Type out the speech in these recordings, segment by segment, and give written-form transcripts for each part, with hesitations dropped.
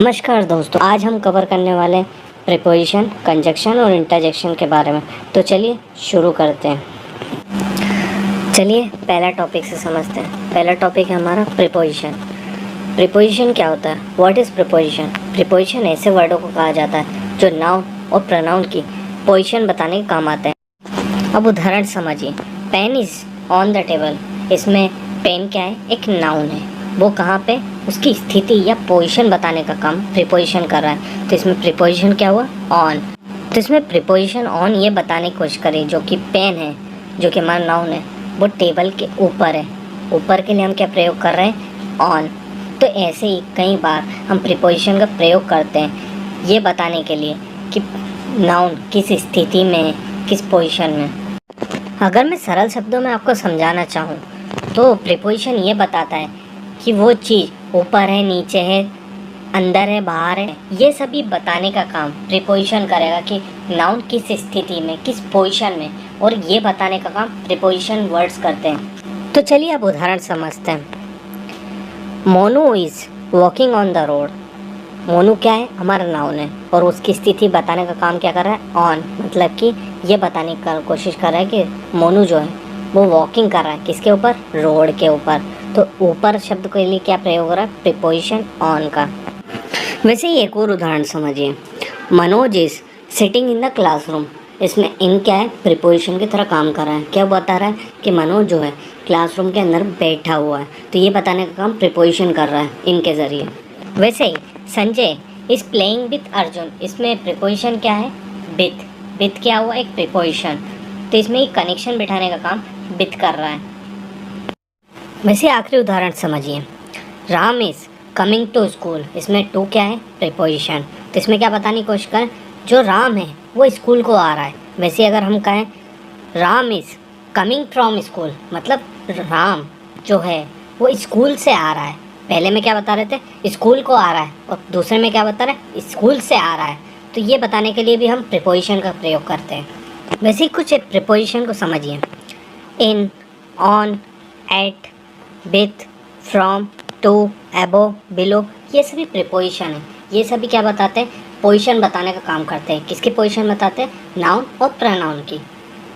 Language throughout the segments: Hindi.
नमस्कार दोस्तों, आज हम कवर करने वाले हैं प्रीपोजिशन, कंजक्शन और इंटरजेक्शन के बारे में। तो चलिए शुरू करते हैं। चलिए पहला टॉपिक से समझते हैं। पहला टॉपिक है हमारा प्रीपोजिशन। प्रीपोजिशन क्या होता है? What is preposition? प्रीपोजिशन ऐसे वर्डों को कहा जाता है जो नाउन और प्रोनाउन की पोजीशन बताने के काम आते हैं। अब उदाहरण समझिए। Pen is on the table. इसमें पेन क्या है? एक नाउन है। वो कहाँ पे? उसकी स्थिति या पोजीशन बताने का काम प्रीपोजिशन कर रहा है। तो इसमें प्रीपोजिशन क्या हुआ? ऑन। तो इसमें प्रीपोजिशन ऑन ये बताने की कोशिश करें जो कि पेन है, जो कि हमारा नाउन है, वो टेबल के ऊपर है। ऊपर के लिए हम क्या प्रयोग कर रहे हैं? ऑन। तो ऐसे ही कई बार हम प्रीपोजिशन का प्रयोग करते हैं ये बताने के लिए कि नाउन किस स्थिति में है, किस पोजीशन में। अगर मैं सरल शब्दों में आपको समझाना चाहूँ तो प्रीपोजिशन ये बताता है कि वो चीज़ ऊपर है, नीचे है, अंदर है, बाहर है। ये सभी बताने का काम प्रीपोजिशन करेगा कि नाउन किस स्थिति में, किस पोजीशन में, और ये बताने का काम प्रीपोजिशन वर्ड्स करते हैं। तो चलिए अब उदाहरण समझते हैं। Monu is walking on the road. Monu क्या है? हमारा नाउन है और उसकी स्थिति बताने का काम क्या कर रहा है? ऑन। मतलब कि ये बताने की कोशिश कर रहा है कि मोनू जो है वो वॉकिंग कर रहा है किसके ऊपर? रोड के ऊपर। तो ऊपर शब्द के लिए क्या प्रयोग हो रहा है? प्रीपोजिशन ऑन का। वैसे ही एक और उदाहरण समझिए। Manoj is sitting in the classroom. इसमें इन क्या है? प्रीपोजिशन की तरह काम कर रहा है। क्या बता रहा है? कि मनोज जो है क्लासरूम के अंदर बैठा हुआ है। तो ये बताने का काम प्रीपोजिशन कर रहा है इनके ज़रिए। वैसे ही Sanjay is playing with Arjun. इसमें प्रीपोजिशन क्या है? विथ। विथ क्या हुआ? एक प्रीपोजिशन। तो इसमें एक कनेक्शन बिठाने का काम विथ कर रहा है। वैसे आखिरी उदाहरण समझिए। Ram is coming to school. इसमें टू क्या है? प्रीपोजिशन। तो इसमें क्या बताने की कोशिश करें? जो राम है वो स्कूल को आ रहा है। वैसे अगर हम कहें Ram is coming from school, मतलब राम जो है वो स्कूल से आ रहा है। पहले में क्या बता रहे थे? स्कूल को आ रहा है, और दूसरे में क्या बता रहे हैं? स्कूल से आ रहा है। तो ये बताने के लिए भी हम प्रीपोजिशन का प्रयोग करते हैं। वैसे ही कुछ प्रीपोजिशन को समझिए। In, on, at, with, from, to, above, below, ये सभी प्रीपोजिशन है। ये सभी क्या बताते हैं? पोजीशन बताने का काम करते हैं। किसकी पोजीशन बताते हैं? नाउन और प्रोनाउन की।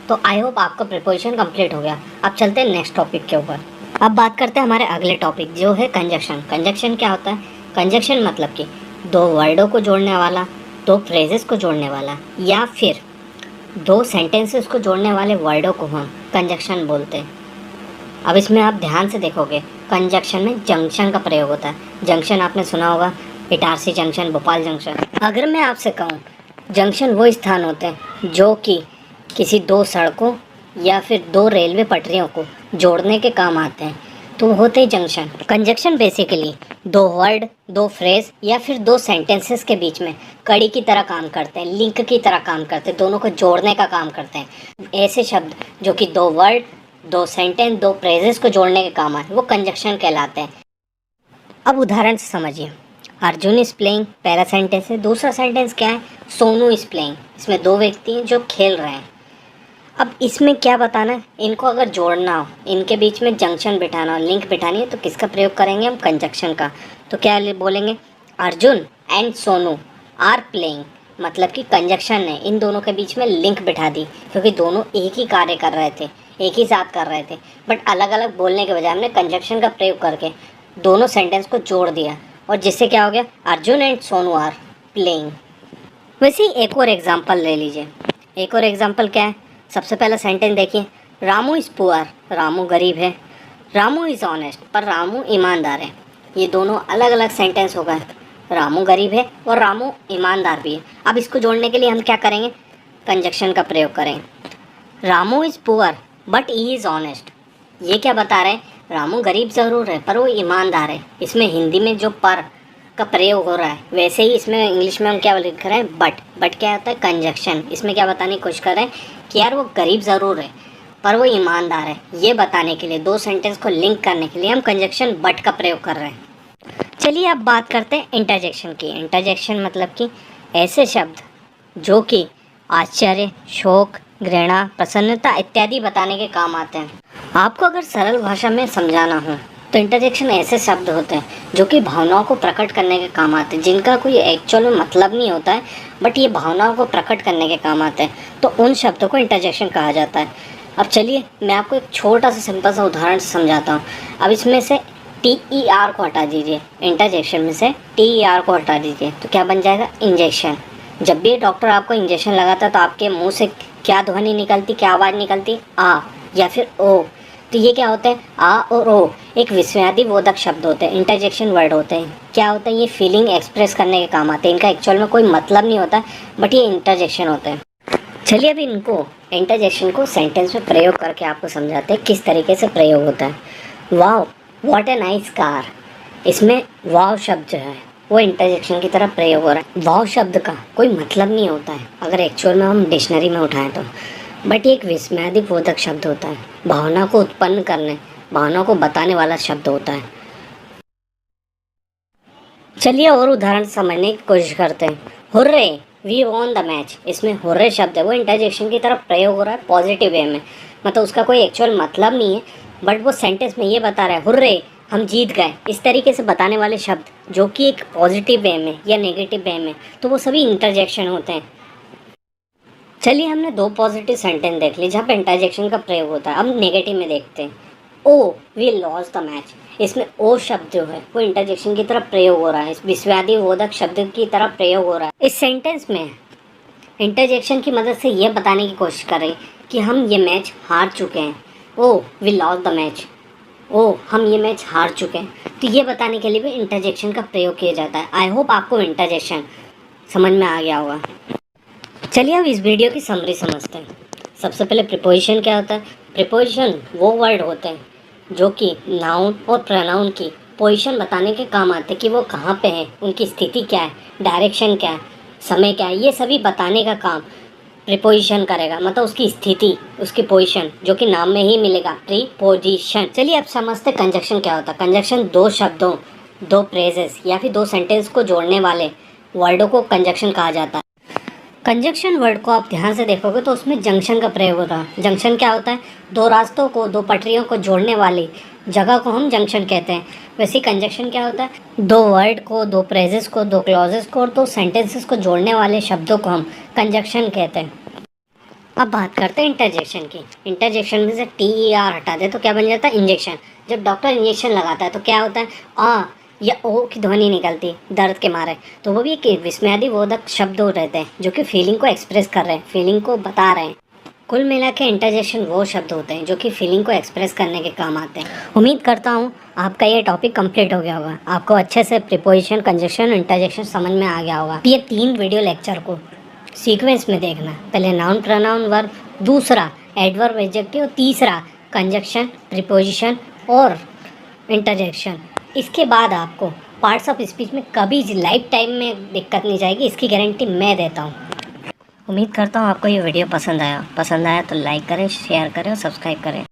तो आई होप आपका प्रीपोजिशन कंप्लीट हो गया। अब चलते हैं नेक्स्ट टॉपिक के ऊपर। अब बात करते हैं हमारे अगले टॉपिक जो है कंजक्शन। कंजक्शन क्या होता है? कंजक्शन मतलब कि दो वर्डों को जोड़ने वाला, दो फ्रेजेस को जोड़ने वाला, या फिर दो सेंटेंसेस को जोड़ने वाले वर्डों को हम कंजक्शन बोलते हैं। अब इसमें आप ध्यान से देखोगे कंजक्शन में जंक्शन का प्रयोग होता है। जंक्शन आपने सुना होगा, इटारसी जंक्शन, भोपाल जंक्शन। अगर मैं आपसे कहूँ जंक्शन वो स्थान होते हैं जो कि किसी दो सड़कों या फिर दो रेलवे पटरियों को जोड़ने के काम आते हैं, तो होते हैं जंक्शन। कंजक्शन बेसिकली दो वर्ड, दो फ्रेज या फिर दो सेंटेंसेस के बीच में कड़ी की तरह काम करते हैं, लिंक की तरह काम करते हैं, दोनों को जोड़ने का काम करते हैं। ऐसे शब्द जो कि दो वर्ड, दो सेंटेंस, दो फ्रेजेस को जोड़ने के काम आए वो कंजक्शन कहलाते हैं। अब उदाहरण से समझिए। अर्जुन इज प्लेइंग, पहला सेंटेंस है। दूसरा सेंटेंस क्या है? Sonu is playing. इसमें दो व्यक्ति हैं जो खेल रहे हैं। अब इसमें क्या बताना है? इनको अगर जोड़ना हो, इनके बीच में जंक्शन बिठाना हो, लिंक बिठानी है, तो किसका प्रयोग करेंगे हम? कंजक्शन का। तो क्या बोलेंगे? Arjun and Sonu are playing. मतलब कि कंजक्शन ने इन दोनों के बीच में लिंक बिठा दी, क्योंकि दोनों एक ही कार्य कर रहे थे, एक ही साथ कर रहे थे, बट अलग अलग बोलने के बजाय हमने कंजक्शन का प्रयोग करके दोनों सेंटेंस को जोड़ दिया, और जिससे क्या हो गया? Arjun and Sonu are playing. वैसे ही एक और एग्जांपल ले लीजिए। एक और एग्जांपल क्या है? सबसे पहला सेंटेंस देखिए। Ramu is poor. रामू गरीब है। रामू इज़ ऑनेस्ट, पर रामू ईमानदार है। ये दोनों अलग अलग सेंटेंस हो गए। रामू गरीब है और रामू ईमानदार भी है। अब इसको जोड़ने के लिए हम क्या करेंगे? कंजक्शन का प्रयोग करेंगे। Ramu is poor but he is honest. ये क्या बता रहे हैं? रामू गरीब ज़रूर है पर वो ईमानदार है। इसमें हिंदी में जो पर का प्रयोग हो रहा है, वैसे ही इसमें इंग्लिश में हम क्या लिख रहे हैं? बट। बट क्या होता है? कंजक्शन। इसमें क्या बताने की कोशिश कर रहे हैं कि यार वो गरीब ज़रूर है पर वो ईमानदार है। ये बताने के लिए, दो सेंटेंस को लिंक करने के लिए हम कंजक्शन बट का प्रयोग कर रहे हैं। चलिए अब बात करते हैं इंटरजेक्शन की। इंटरजेक्शन मतलब कि ऐसे शब्द जो कि आश्चर्य, शोक, घृणा, प्रसन्नता इत्यादि बताने के काम आते हैं। आपको अगर सरल भाषा में समझाना हो तो इंटरजेक्शन ऐसे शब्द होते हैं जो कि भावनाओं को प्रकट करने के काम आते हैं, जिनका कोई एक्चुअल में मतलब नहीं होता है, बट ये भावनाओं को प्रकट करने के काम आते हैं। तो उन शब्दों को इंटरजेक्शन कहा जाता है। अब चलिए मैं आपको एक छोटा सा सिंपल सा उदाहरण समझाता हूँ। अब इसमें से TER को हटा दीजिए, इंटरजेक्शन में से TER को हटा दीजिए, तो क्या बन जाएगा? इंजेक्शन। जब भी डॉक्टर आपको इंजेक्शन लगाता है तो आपके मुंह से क्या ध्वनि निकलती, क्या आवाज़ निकलती? आ या फिर ओ। तो ये क्या होता है? आ और ओ एक विस्मयादि बोधक शब्द होते हैं, इंटरजेक्शन वर्ड होते हैं। क्या होता है? ये फीलिंग एक्सप्रेस करने के काम आते हैं। इनका एक्चुअल में कोई मतलब नहीं होता, बट ये इंटरजेक्शन होते हैं। चलिए अभी इनको इंटरजेक्शन को सेंटेंस में प्रयोग करके आपको समझाते हैं किस तरीके से प्रयोग होता है। Wow what a nice car, इसमें वाव शब्द जो है वो इंटरजेक्शन की तरह प्रयोग हो रहा है। वाव शब्द का कोई मतलब नहीं होता है अगर एक्चुअल में हम डिक्शनरी में उठाएं तो, बट ये एक विस्मयादि बोधक शब्द होता है, भावना को उत्पन्न करने, भावना को बताने वाला शब्द होता है। चलिए और उदाहरण समझने की कोशिश करते हैं। Hurray we won the match, इसमें हुर्रे शब्द है वो इंटरजेक्शन की तरफ प्रयोग हो रहा है पॉजिटिव वे में, मतलब उसका कोई एक्चुअल मतलब नहीं है, बट वो सेंटेंस में ये बता रहा है हुर्रे हम जीत गए। इस तरीके से बताने वाले शब्द जो कि एक पॉजिटिव वे में या नेगेटिव वे में, तो वो सभी इंटरजेक्शन होते हैं। चलिए हमने दो पॉजिटिव सेंटेंस देख ली जहाँ पे इंटरजेक्शन का प्रयोग होता है। अब नेगेटिव में देखते हैं। Oh we loss the match, इसमें ओ शब्द जो है वो इंटरजेक्शन की तरफ प्रयोग हो रहा है, इस विस्मयादि बोधक शब्द की तरफ प्रयोग हो रहा है। इस सेंटेंस में इंटरजेक्शन की मदद से यह बताने की कोशिश कर रही कि हम ये मैच हार चुके हैं। Oh we loss the match, ओ हम ये मैच हार चुके हैं। तो ये बताने के लिए भी इंटरजेक्शन का प्रयोग किया जाता है। आई होप आपको इंटरजेक्शन समझ में आ गया होगा। चलिए अब इस वीडियो की समरी समझते हैं। सबसे पहले प्रीपोजिशन क्या होता है? प्रीपोजिशन वो वर्ड होते हैं जो कि नाउन और प्रोनाउन की पोजीशन बताने के काम आते हैं कि वो कहाँ पे हैं, उनकी स्थिति क्या है, डायरेक्शन क्या है, समय क्या है, ये सभी बताने का काम प्रीपोजिशन करेगा, मतलब उसकी स्थिति, उसकी पोजीशन जो कि नाम में ही मिलेगा, प्रीपोजिशन। चलिए अब समझते कंजक्शन क्या होता है। कंजक्शन दो शब्दों, दो फ्रेजेस या फिर दो सेंटेंस को जोड़ने वाले वर्डों को कंजक्शन कहा जाता है। कंजक्शन वर्ड को आप ध्यान से देखोगे तो उसमें जंक्शन का प्रयोग होता है। जंक्शन क्या होता है? दो रास्तों को, दो पटरियों को जोड़ने वाली जगह को हम जंक्शन कहते हैं। वैसे कंजक्शन क्या होता है? दो वर्ड को, दो फ्रेजेस को, दो क्लॉजेस को और दो सेंटेंसेस को जोड़ने वाले शब्दों को हम कंजक्शन कहते हैं। अब बात करते हैं इंटरजेक्शन की। इंटरजेक्शन में से TER हटा दे तो क्या बन जाता है? इंजेक्शन। जब डॉक्टर इंजेक्शन लगाता है तो क्या होता है? आ या ओ की ध्वनि निकलती दर्द के मारे, तो वो भी एक विस्मयादि बोधक शब्द हो रहते हैं जो कि फीलिंग को एक्सप्रेस कर रहे हैं, फीलिंग को बता रहे हैं। कुल मिला के इंटरजेक्शन वो शब्द होते हैं जो कि फीलिंग को एक्सप्रेस करने के काम आते हैं। उम्मीद करता हूँ आपका ये टॉपिक कंप्लीट हो गया होगा, आपको अच्छे से प्रीपोजिशन, कंजक्शन, इंटरजेक्शन समझ में आ गया होगा। ये 3 वीडियो लेक्चर को सीक्वेंस में देखना। पहले नाउन, प्रोनाउन, वर्ब, दूसरा एडवर्ब, एडजेक्टिव, तीसरा कंजक्शन, प्रीपोजिशन और इंटरजेक्शन। इसके बाद आपको पार्ट्स ऑफ स्पीच में कभी लाइफ टाइम में दिक्कत नहीं जाएगी, इसकी गारंटी मैं देता हूँ। उम्मीद करता हूँ आपको ये वीडियो पसंद आया तो लाइक करें, शेयर करें और सब्सक्राइब करें।